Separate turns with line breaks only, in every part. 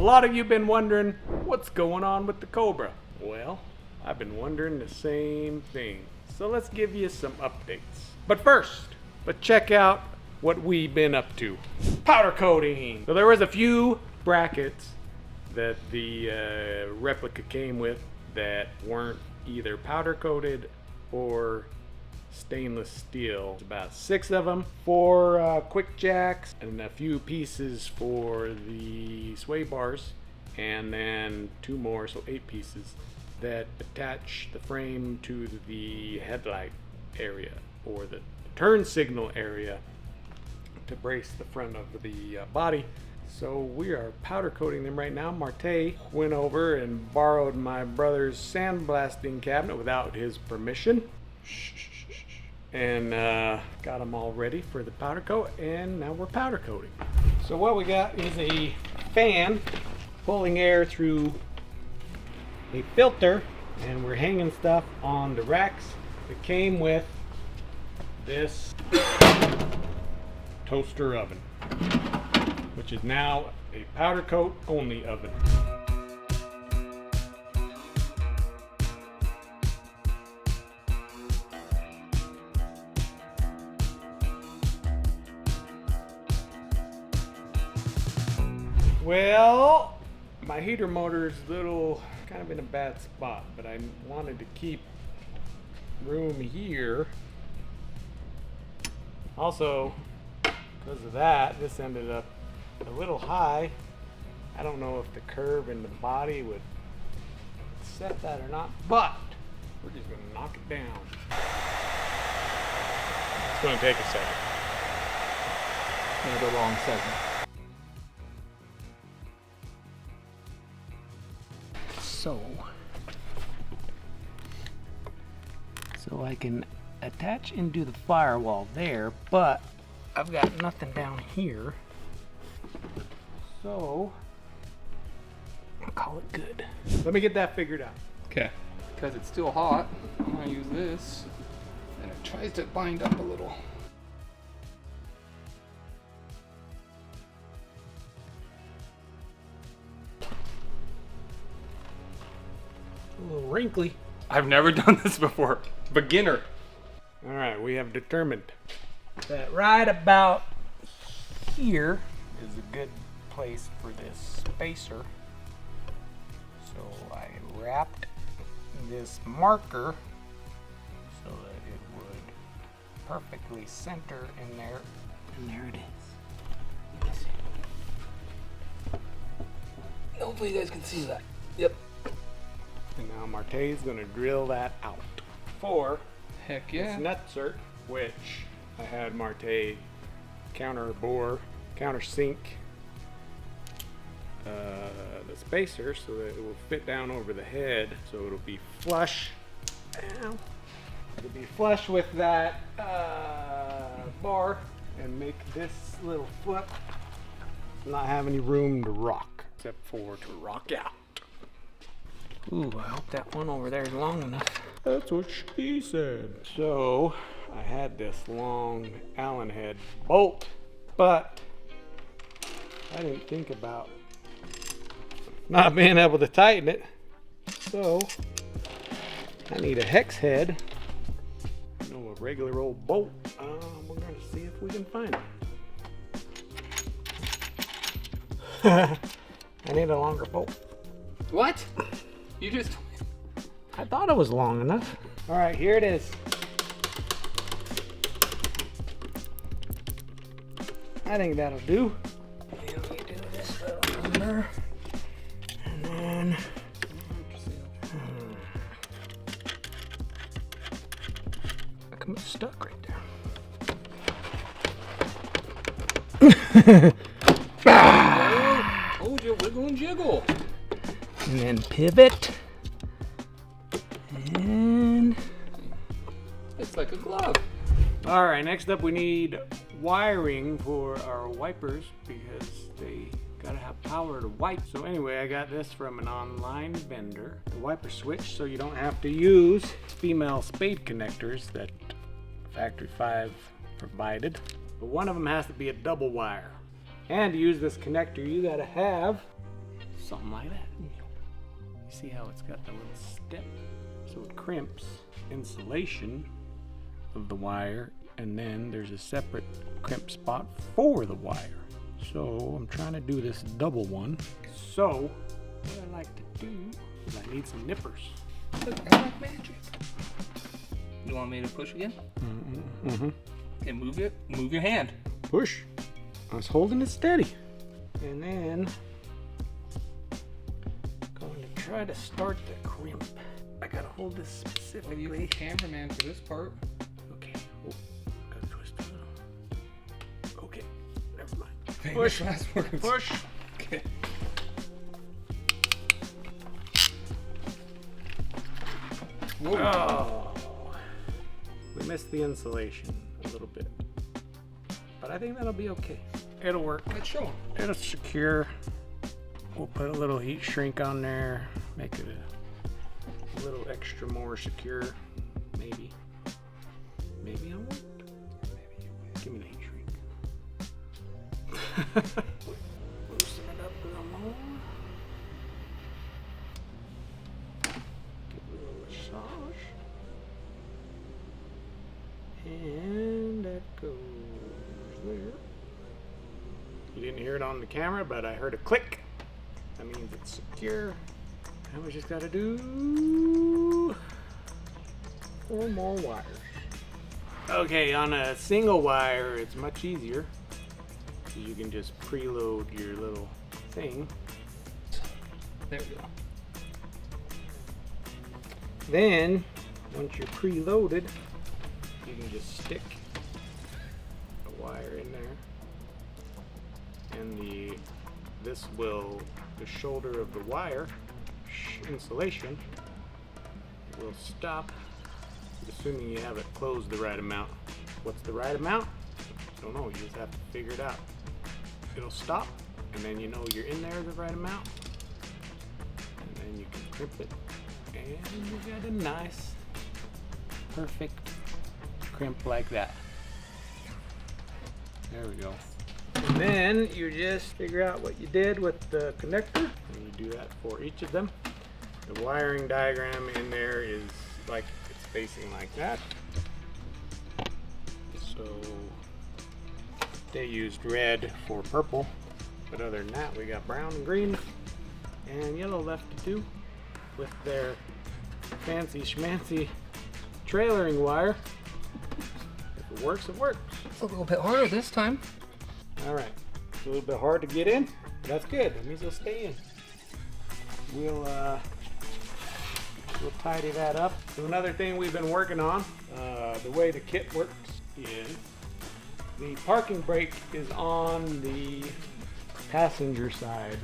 lot of you been wondering what's going on with the Cobra. Well, I've been wondering the same thing. So let's give you some updates. But first, let's check out what we've been up to. Powder coating. So there was a few brackets that the replica came with that weren't either powder coated or stainless steel. About 6 of them, 4 quick jacks, and a few pieces for the sway bars, and then 2 more, so 8 pieces that attach the frame to the headlight area or the turn signal area to brace the front of the body. So we are powder coating them right now. Marte went over and borrowed my brother's sandblasting cabinet without his permission. And got them all ready for the powder coat, and now we're powder coating. So what we got is a fan pulling air through a filter, and we're hanging stuff on the racks that came with this toaster oven, which is now a powder coat only oven. Well, my heater motor's kind of in a bad spot, but I wanted to keep room here. Also, because of that, this ended up a little high. I don't know if the curve in the body would set that or not, but we're just going to knock it down. It's going to take a second.
Maybe a long second. So I can attach into the firewall there, but I've got nothing down here, so I'll call it good.
Let me get that figured out.
Okay. Because it's still hot, I'm gonna use this, and it tries to bind up a little.
A little wrinkly.
I've never done this before. Beginner.
All right, we have determined that right about here is a good place for this spacer. So I wrapped this marker so that it would perfectly center in there, and there it is. Let me see.
Hopefully you guys can see that. Yep.
And now Marte's gonna drill that out for
Heck yeah.
this nutsert, which I had Marte countersink the spacer so that it will fit down over the head, so it'll be flush. Ow. It'll be flush with that bar and make this little foot not have any room to rock, except for to rock out.
Ooh, I hope that one over there is long enough.
That's what she said. So I had this long Allen head bolt, but I didn't think about not being able to tighten it. So I need a hex head. You know, a regular old bolt. We're gonna see if we can find it. I need a longer bolt.
What? You just...
I thought it was long enough. All right, here it is. I think that'll do. Let me do this little number. And then... I come stuck right there.
Hold your wiggle and jiggle.
And then pivot. And
it's like a glove.
All right, next up we need wiring for our wipers because they gotta have power to wipe. So anyway, I got this from an online vendor. The wiper switch, so you don't have to use female spade connectors that Factory 5 provided. But one of them has to be a double wire. And to use this connector, you gotta have Something like that. You see how it's got the little step? So it crimps insulation of the wire, and then there's a separate crimp spot for the wire. So I'm trying to do this double one. So what I like to do is I need some nippers.
Look, I like magic. You want me to push again? Okay, move it. Move your hand.
Push. I was holding it steady. And then going to try to start the crimp. I gotta hold this specifically.
Well, you're the cameraman for this part.
Okay. Oh, gotta twist it a little. Okay. Never mind.
Famous
Push.
last words.
Push.
Okay. Whoa.
Oh. We missed the insulation a little bit. But I think that'll be okay. It'll work.
Let's show him.
It'll secure. We'll put a little heat shrink on there. Make it a little extra more secure. Maybe. Maybe I won't. Maybe you will. Give me the heat shrink. Loosen it up a little more. Give it a little massage. And that goes there. You didn't hear it on the camera, but I heard a click. That means it's secure. And we just gotta do 4 more wires. Okay, on a single wire, it's much easier. So you can just preload your little thing.
There we go.
Then, once you're preloaded, you can just stick a wire in there. And the shoulder of the wire insulation will stop, assuming you have it closed the right amount. What's the right amount? Don't know, you just have to figure it out. It'll stop, and then you know you're in there the right amount, and then you can crimp it, and you got a nice, perfect crimp like that. There we go. And then you just figure out what you did with the connector, and you do that for each of them. The wiring diagram in there is like it's facing like that. So they used red for purple, but other than that we got brown and green and yellow left to do with their fancy schmancy trailering wire. If it works, it works.
It's a little bit harder this time.
All right, it's a little bit hard to get in. But that's good. That means it'll stay in. We'll tidy that up. So another thing we've been working on, the way the kit works is the parking brake is on the passenger side.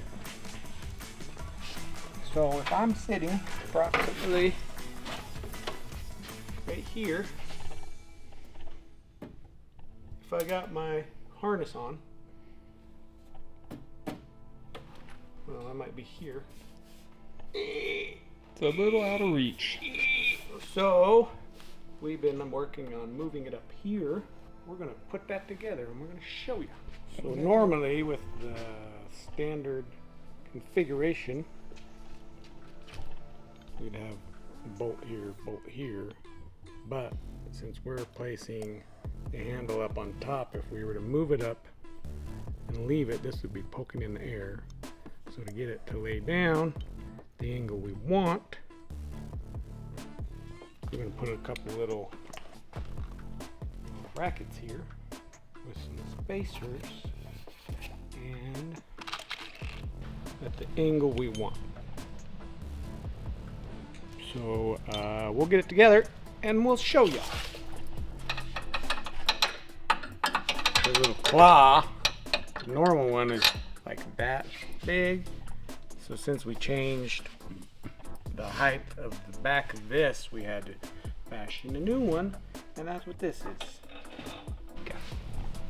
So if I'm sitting approximately right here, if I got my harness on, well, I might be here.
It's a little out of reach.
So we've been working on moving it up here. We're going to put that together and we're going to show you. So normally with the standard configuration, we'd have bolt here, but since we're placing the handle up on top, if we were to move it up and leave it, this would be poking in the air. So to get it to lay down the angle we want, we're going to put a couple little brackets here with some spacers and at the angle we want. So we'll get it together and we'll show you. The little claw, the normal one is like that big. So since we changed the height of the back of this, we had to fashion a new one, and that's what this is. Okay.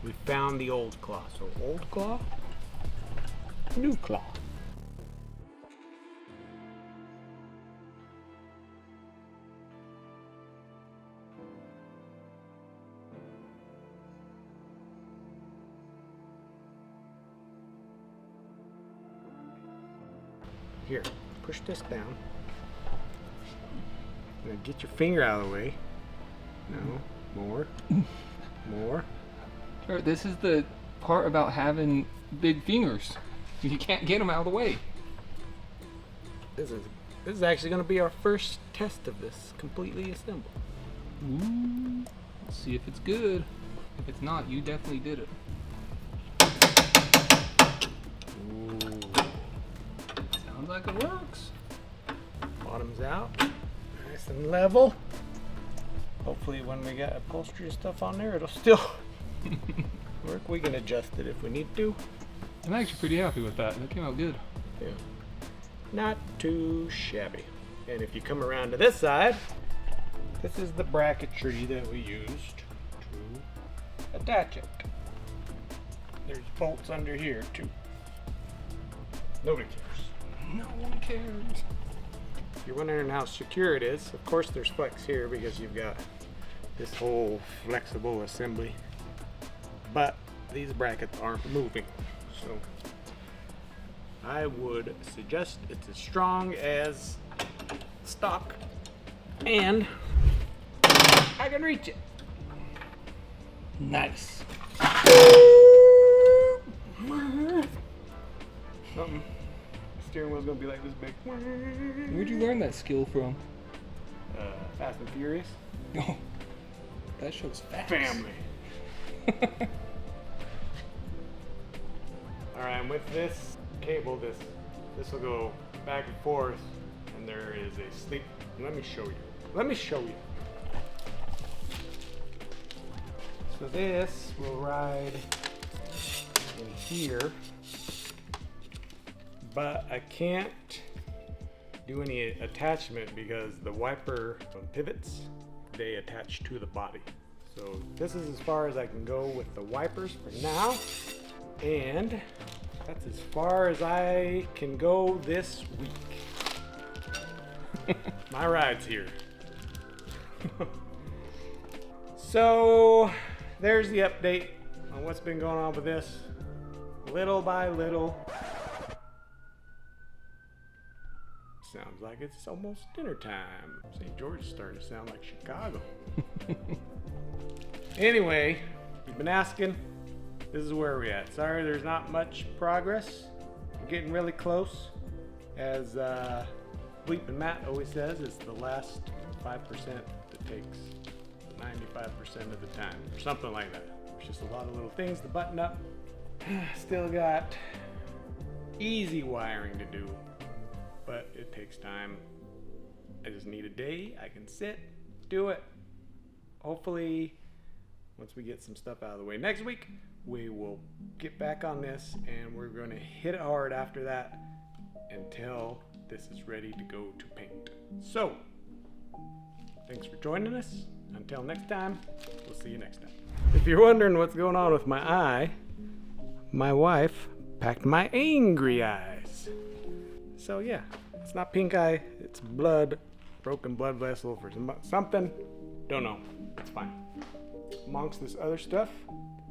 We found the old claw. So old claw, new claw. Here, push this down. And then get your finger out of the way. No, more. More.
Sure, this is the part about having big fingers. You can't get them out of the way.
This is actually going to be our first test of this completely assembled.
Ooh. Let's see if it's good. If it's not, you definitely did it.
Ooh.
Sounds like it works.
Bottom's out, nice and level. Hopefully when we got upholstery stuff on there, it'll still work. We can adjust it if we need to.
I'm actually pretty happy with that. That came out good.
Yeah. Not too shabby. And if you come around to this side, this is the bracketry that we used to attach it. There's bolts under here too. Nobody cares.
No one cares.
If you're wondering how secure it is, of course there's flex here because you've got this whole flexible assembly. But these brackets aren't moving. So I would suggest it's as strong as stock and I can reach it.
Nice.
Something. Steering wheel's gonna be like this big.
Where'd you learn that skill from?
Fast and Furious.
Oh, that show's fast.
Family. Alright, and with this cable, this will go back and forth, and there is a sleep. Let me show you. So this will ride in here, but I can't do any attachment because the wiper pivots, they attach to the body. So this is as far as I can go with the wipers for now, and that's as far as I can go this week. My ride's here. So there's the update on what's been going on with this, little by little. Sounds like it's almost dinner time. St. George is starting to sound like Chicago. Anyway, you've been asking, this is where we're at. Sorry there's not much progress. We're getting really close. As Bleep and Matt always says, it's the last 5% that takes 95% of the time, or something like that. There's just a lot of little things to button up. Still got easy wiring to do, but it takes time. I just need a day. I can sit, do it. Hopefully, once we get some stuff out of the way next week, we will get back on this and we're going to hit it hard after that until this is ready to go to paint. So, thanks for joining us. Until next time, we'll see you next time. If you're wondering what's going on with my eye, my wife packed my angry eyes. So yeah, it's not pink eye, it's blood, broken blood vessel for something. Don't know, it's fine. Amongst this other stuff,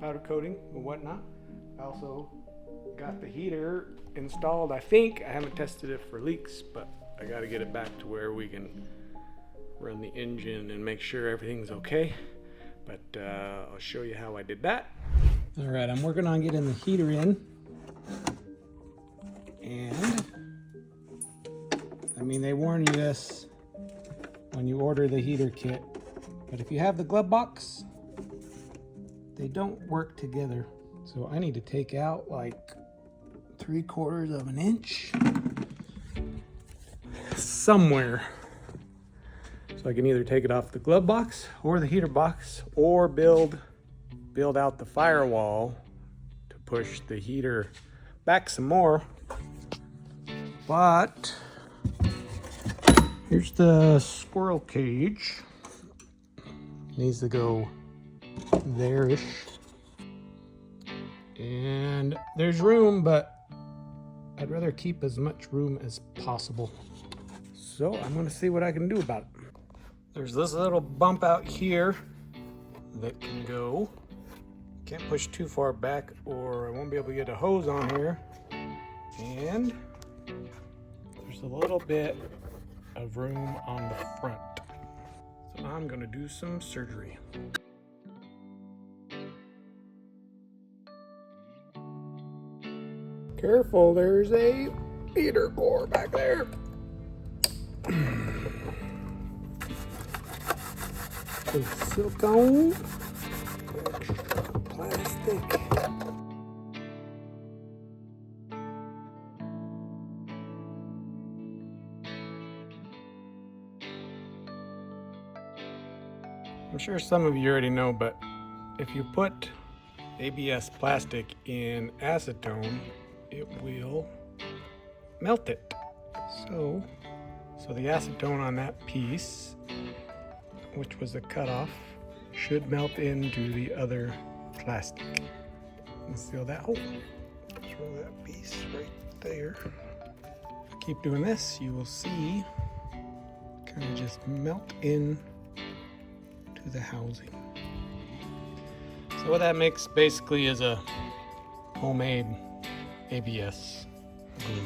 powder coating and whatnot, I also got the heater installed, I think. I haven't tested it for leaks, but I gotta get it back to where we can run the engine and make sure everything's okay. But I'll show you how I did that. All right, I'm working on getting the heater in. And I mean, they warn you this when you order the heater kit, but if you have the glove box, they don't work together. So I need to take out like 3/4 of an inch somewhere. So I can either take it off the glove box or the heater box, or build out the firewall to push the heater back some more. But here's the squirrel cage. Needs to go there-ish. And there's room, but I'd rather keep as much room as possible. So I'm gonna see what I can do about it. There's this little bump out here that can go. Can't push too far back or I won't be able to get a hose on here. And there's There's a little bit of room on the front. So I'm gonna do some surgery. Careful, there's a heater core back there. Some silicone, extra plastic. I'm sure some of you already know, but if you put ABS plastic in acetone, it will melt it. So the acetone on that piece, which was a cutoff, should melt into the other plastic and seal that hole. Throw that piece right there. Keep doing this, you will see kind of just melt in to the housing. So what that makes basically is a homemade ABS glue.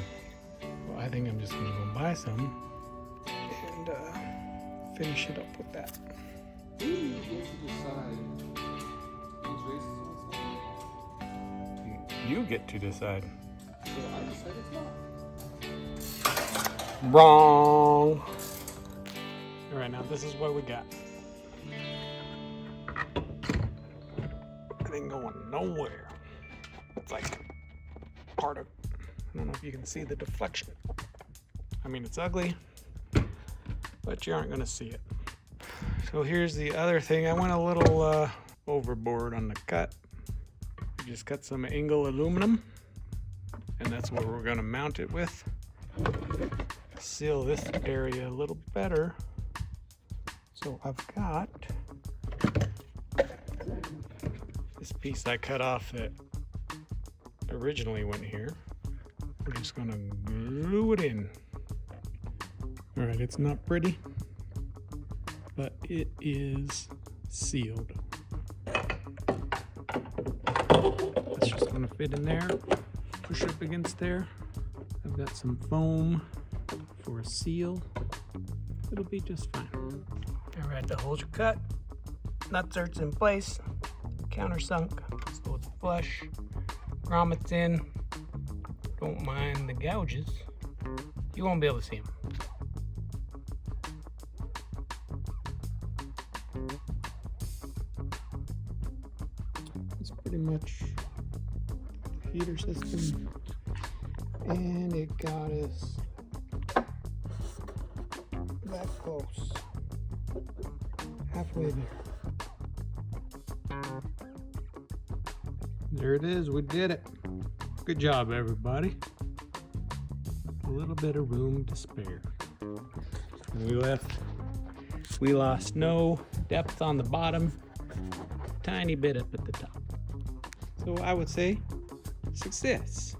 Well, I think I'm just gonna go buy some and finish it up with that. You get to decide. Wrong. All right, now this is what we got. It ain't going nowhere. It's like part of, I don't know if you can see the deflection. I mean, it's ugly, but you aren't gonna see it. So here's the other thing. I went a little overboard on the cut. I just cut some angle aluminum, and that's what we're gonna mount it with. Seal this area a little better. So I've got this piece I cut off that originally went here. We're just gonna glue it in. All right, it's not pretty, but it is sealed. It's just gonna fit in there, push up against there. I've got some foam for a seal. It'll be just fine. All right, the holes are cut, nuts are in place, countersunk, so it's flush. Grommets in. Don't mind the gouges. You won't be able to see them. It's pretty much the heater system, and it got us that close, halfway there. There it is, we did it. Good job, everybody. A little bit of room to spare. We lost no depth on the bottom, tiny bit up at the top. So I would say success.